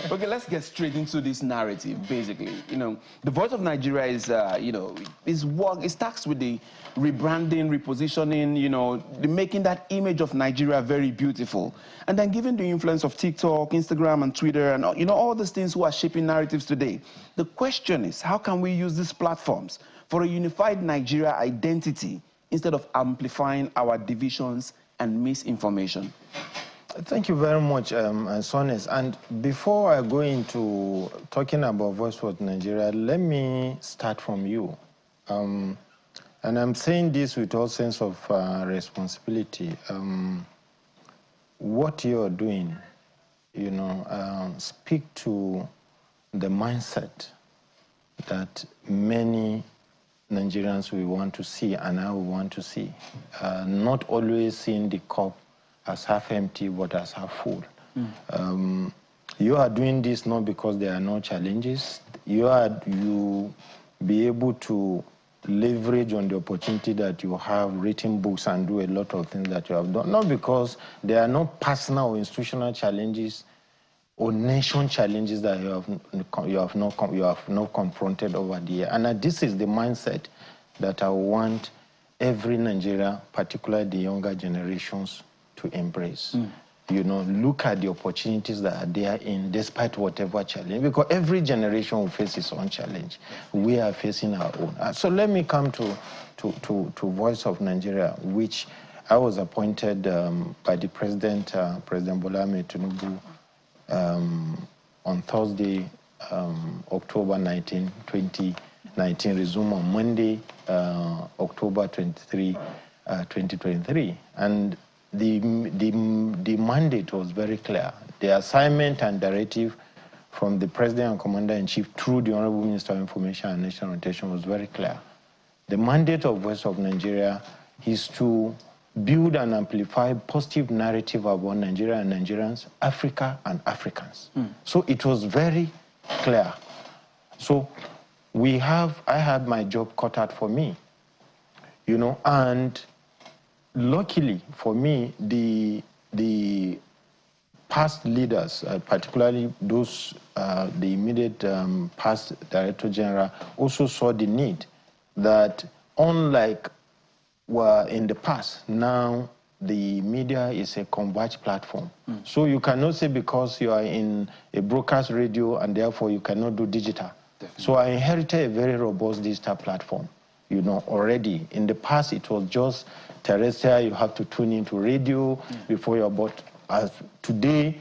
Okay, let's get straight into this narrative, basically. The Voice of Nigeria is, is tasked with the rebranding, repositioning, the making that image of Nigeria very beautiful. And then given the influence of TikTok, Instagram, and Twitter, and, all these things who are shaping narratives today, the question is, how can we use these platforms for a unified Nigeria identity instead of amplifying our divisions and misinformation? Thank you very much, Sones. And before I go into talking about Voice of Nigeria, let me start from you. And I'm saying this with all sense of responsibility. What you're doing, speak to the mindset that many Nigerians we want to see and I want to see. Not always seeing the cup as half empty, but as half full. You are doing this not because there are no challenges. You be able to leverage on the opportunity that you have written books and do a lot of things that you have done. Not because there are no personal or institutional challenges or nation challenges that you have not confronted over the year. And this is the mindset that I want every Nigeria, particularly the younger generations, to embrace. Look at the opportunities that are there despite whatever challenge, because every generation will face its own challenge. We are facing our own. So let me come to Voice of Nigeria, which I was appointed by the President Bola Ahmed Tinubu on Thursday, October 19, 2019, resume on Monday, October 23, 2023. And the mandate was very clear. The assignment and directive from the President and Commander-in-Chief through the Honorable Minister of Information and National Orientation was very clear. The mandate of Voice of Nigeria is to build and amplify positive narrative about Nigeria and Nigerians, Africa and Africans. So it was very clear. So I had my job cut out for me, and luckily for me, the past leaders, particularly those, the immediate past Director General, also saw the need that, unlike in the past, now the media is a converged platform. So you cannot say because you are in a broadcast radio and therefore you cannot do digital. Definitely. So I inherited a very robust digital platform, already. In the past, it was just terrestrial, you have to tune into radio before you're bought. As today,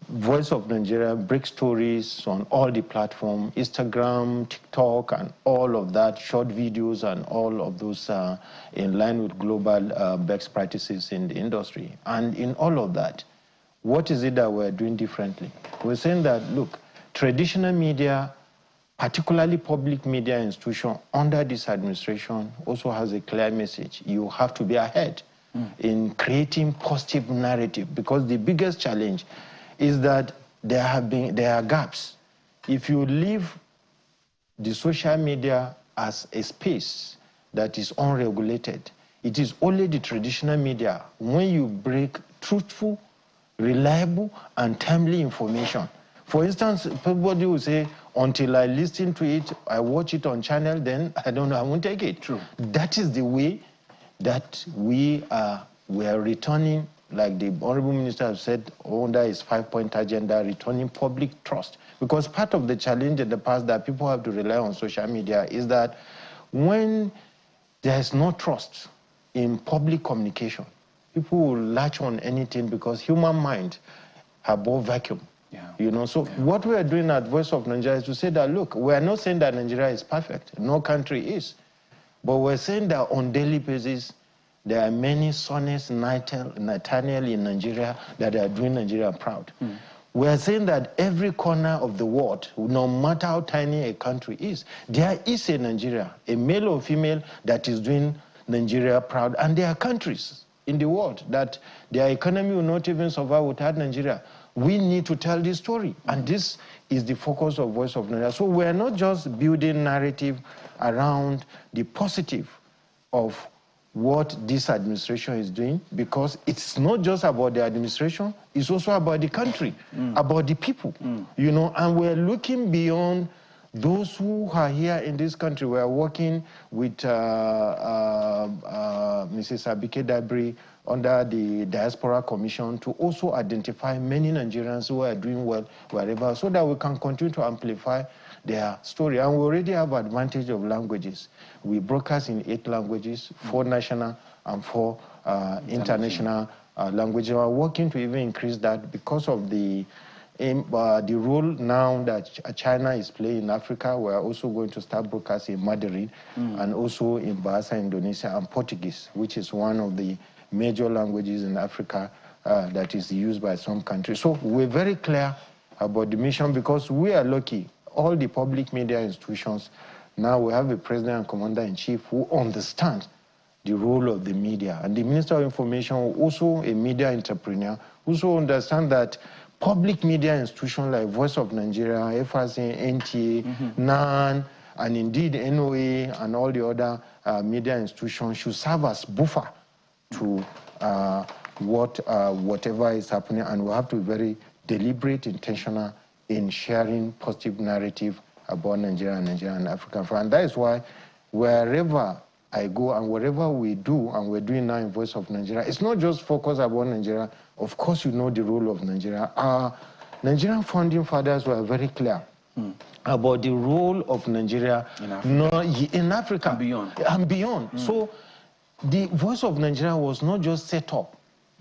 Voice of Nigeria breaks stories on all the platforms, Instagram, TikTok, and all of that, short videos and all of those in line with global best practices in the industry. And in all of that, what is it that we're doing differently? We're saying that, look, traditional media, particularly public media institution under this administration, also has a clear message. You have to be ahead in creating positive narrative, because the biggest challenge is that there are gaps. If you leave the social media as a space that is unregulated, it is only the traditional media, when you break truthful, reliable, and timely information. For instance, everybody will say, until I listen to it, I watch it on channel, then I don't know, I won't take it. True. That is the way that we are returning, like the Honorable Minister has said, under his 5-point agenda, returning public trust. Because part of the challenge in the past that people have to rely on social media is that when there is no trust in public communication, people will latch on anything because human mind have more vacuum. What we are doing at Voice of Nigeria is to say that, look, we are not saying that Nigeria is perfect. No country is. But we're saying that on daily basis, there are many Sones, Nathaniel in Nigeria that are doing Nigeria proud. We are saying that every corner of the world, no matter how tiny a country is, there is a Nigeria, a male or female, that is doing Nigeria proud. And there are countries in the world that their economy will not even survive without Nigeria. We need to tell this story, and this is the focus of Voice of Nigeria. So we are not just building narrative around the positive of what this administration is doing, because it's not just about the administration, it's also about the country, about the people, you know, and we're looking beyond those who are here in this country. We are working with Mrs. Abike Dabiri under the Diaspora Commission to also identify many Nigerians who are doing well wherever, so that we can continue to amplify their story. And we already have advantage of languages. We broadcast in 8 languages, 4 national and 4 international languages. We are working to even increase that because of the role now that China is playing in Africa. We are also going to start broadcasting in Mandarin and also in Bahasa Indonesia and Portuguese, which is one of the major languages in Africa that is used by some countries. So we're very clear about the mission, because we are lucky. All the public media institutions, now we have a president and commander-in-chief who understand the role of the media. And the Minister of Information, also a media entrepreneur, also understand that public media institutions like Voice of Nigeria, FRC, NTA, NAN, and indeed NOA and all the other media institutions should serve as buffer to whatever is happening. And we have to be very deliberate, intentional in sharing positive narrative about Nigeria and African friends. And that is why wherever I go and wherever we do, and we're doing now in Voice of Nigeria, it's not just focus about Nigeria. Of course, you know the role of Nigeria. Our Nigerian founding fathers were very clear about the role of Nigeria in Africa and beyond. So the Voice of Nigeria was not just set up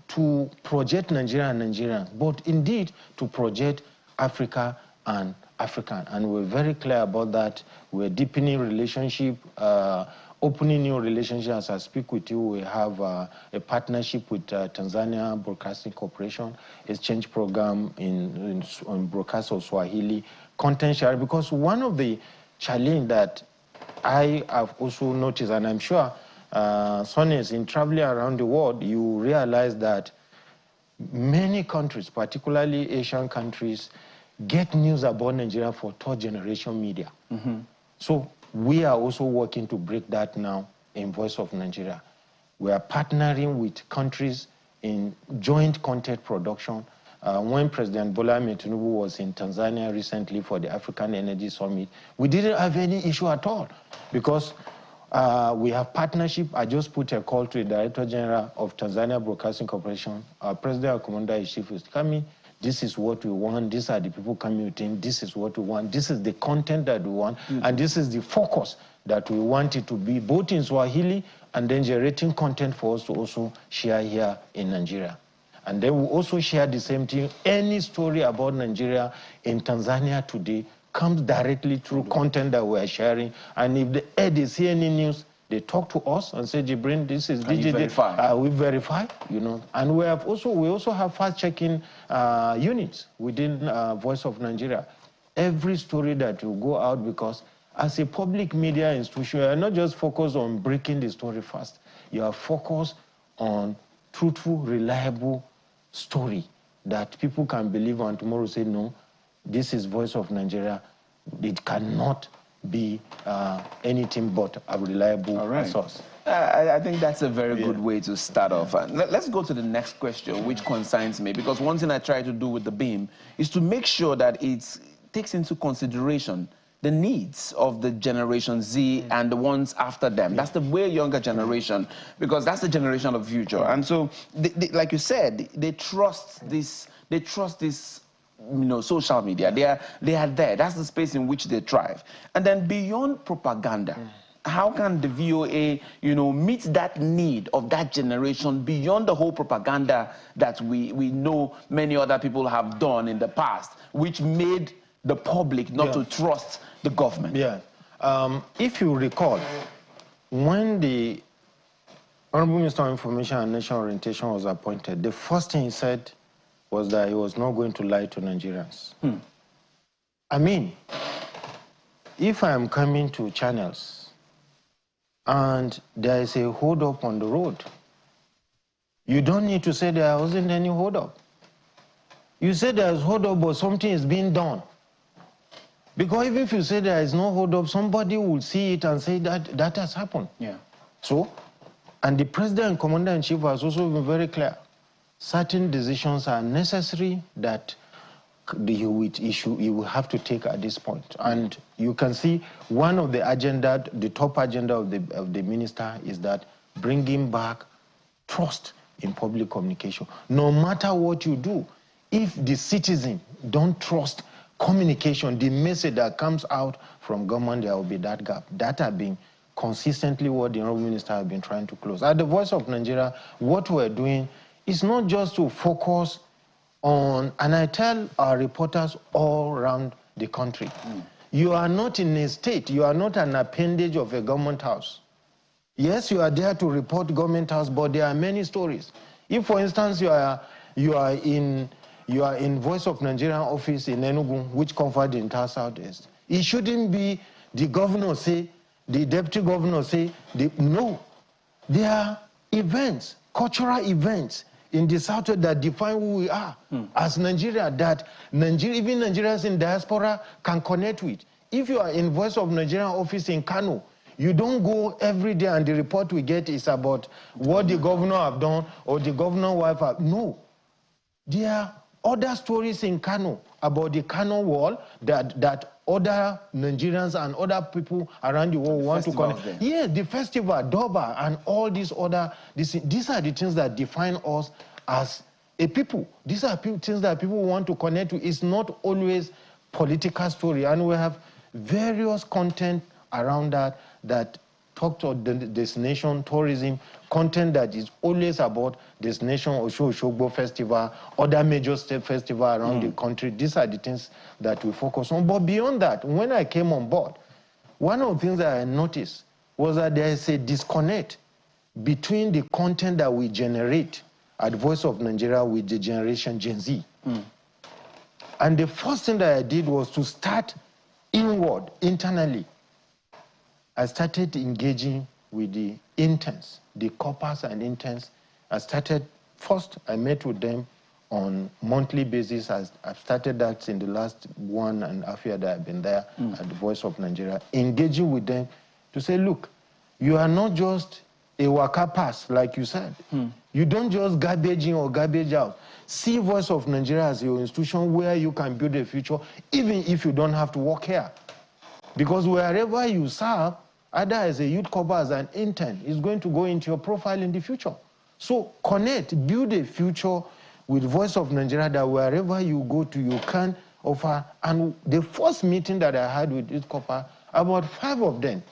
to project Nigeria and Nigerians, but indeed to project Africa and African. And we're very clear about that. We're deepening relationship, opening new relationships. As I speak with you, we have a partnership with Tanzania Broadcasting Corporation, exchange program on broadcast of Swahili, content sharing, because one of the challenges that I have also noticed, and I'm sure Sonny, in traveling around the world, you realize that many countries, particularly Asian countries, get news about Nigeria for third-generation media. So we are also working to break that now in Voice of Nigeria. We are partnering with countries in joint content production. When President Bola Ahmed Tinubu was in Tanzania recently for the African Energy Summit, we didn't have any issue at all, because we have partnership. I just put a call to the Director General of Tanzania Broadcasting Corporation. Our President and Commander-in-Chief is coming. This is what we want. These are the people coming within. This is what we want. This is the content that we want. And this is the focus that we want it to be, both in Swahili and then generating content for us to also share here in Nigeria. And then we also share the same thing. Any story about Nigeria in Tanzania today comes directly through content that we are sharing. And if they see any news, they talk to us and say, Jibrin, this is DJD. We verify, you know. And we also have fact-checking units within Voice of Nigeria. Every story that will go out, because as a public media institution, you are not just focused on breaking the story fast. You are focused on truthful, reliable story that people can believe and tomorrow say, no, this is Voice of Nigeria. It cannot be anything but a reliable source. I think that's a very good way to start off. Let's go to the next question, which concerns me, because one thing I try to do with the Beam is to make sure that it takes into consideration the needs of the Generation Z and the ones after them. That's the way younger generation, because that's the generation of the future. And so, like you said, they trust this. They trust this. You know, social media. They are there. That's the space in which they thrive. And then beyond propaganda, how can the VOA, you know, meet that need of that generation beyond the whole propaganda that we know many other people have done in the past, which made the public not to trust the government? If you recall, when the Honorable Minister of Information and National Orientation was appointed, the first thing he said was that he was not going to lie to Nigerians. I mean, if I am coming to channels and there is a hold-up on the road, you don't need to say there wasn't any hold-up. You say there is hold-up, but something is being done. Because even if you say there is no hold-up, somebody will see it and say that that has happened. So And the president and commander-in-chief has also been very clear. Certain decisions are necessary that you will have to take at this point. And you can see one of the agenda, the top agenda of the minister is that bringing back trust in public communication. No matter what you do, if the citizen don't trust communication, the message that comes out from government, there will be that gap. That has been consistently what the honorable minister has been trying to close. At the Voice of Nigeria, what we're doing is not just to focus on, and I tell our reporters all around the country, you are not in a state, you are not an appendage of a government house. Yes, you are there to report government house, but there are many stories. If, for instance, you are in Voice of Nigeria office in Enugu, which covered the entire Southeast, it shouldn't be the governor say, the deputy governor say, no. There are events, cultural events in the Southwest that define who we are as Nigeria, that even Nigerians in diaspora can connect with. If you are in Voice of Nigeria office in Kano, you don't go every day and the report we get is about what the governor have done or the governor wife have. No. There are other stories in Kano about the Kano wall that other Nigerians and other people around the world want to connect. Yeah, the festival, Durbar, and all these other, these are the things that define us as a people. These are things that people want to connect to. It's not always political story, and we have various content around that talk to the destination tourism, content that is always about destination, Osho-Oshogbo Festival, other major state festival around the country. These are the things that we focus on. But beyond that, when I came on board, one of the things that I noticed was that there is a disconnect between the content that we generate at Voice of Nigeria with the generation Gen Z. And the first thing that I did was to start inward, internally. I started engaging with the interns, the corpers and interns. First, I met with them on monthly basis. I've started that in the last 1.5 years that I've been there at the Voice of Nigeria, engaging with them to say, look, you are not just a waka pass, like you said. You don't just garbage in or garbage out. See Voice of Nigeria as your institution where you can build a future, even if you don't have to work here. Because wherever you serve, either as a youth corps, as an intern, is going to go into your profile in the future. So connect, build a future with Voice of Nigeria that wherever you go to, you can offer. And the first meeting that I had with youth corps, about 5 of them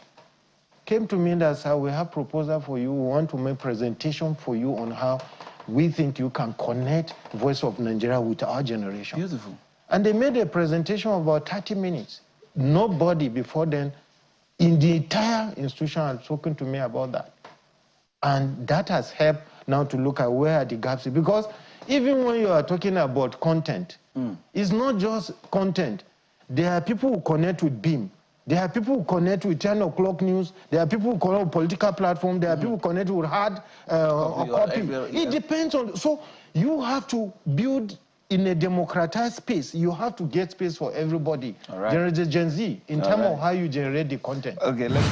came to me and said, we have proposal for you. We want to make presentation for you on how we think you can connect Voice of Nigeria with our generation. Beautiful. And they made a presentation of about 30 minutes. Nobody before then in the entire institution had spoken to me about that. And that has helped now to look at where are the gaps. Because even when you are talking about content, it's not just content. There are people who connect with BEAM. There are people who connect with 10 o'clock news. There are people who connect with political platform. There are people who connect with hard copy. It depends on, so you have to build in a democratized space. You have to get space for everybody. All right. There is a Gen Z in terms of how you generate the content. Okay, let's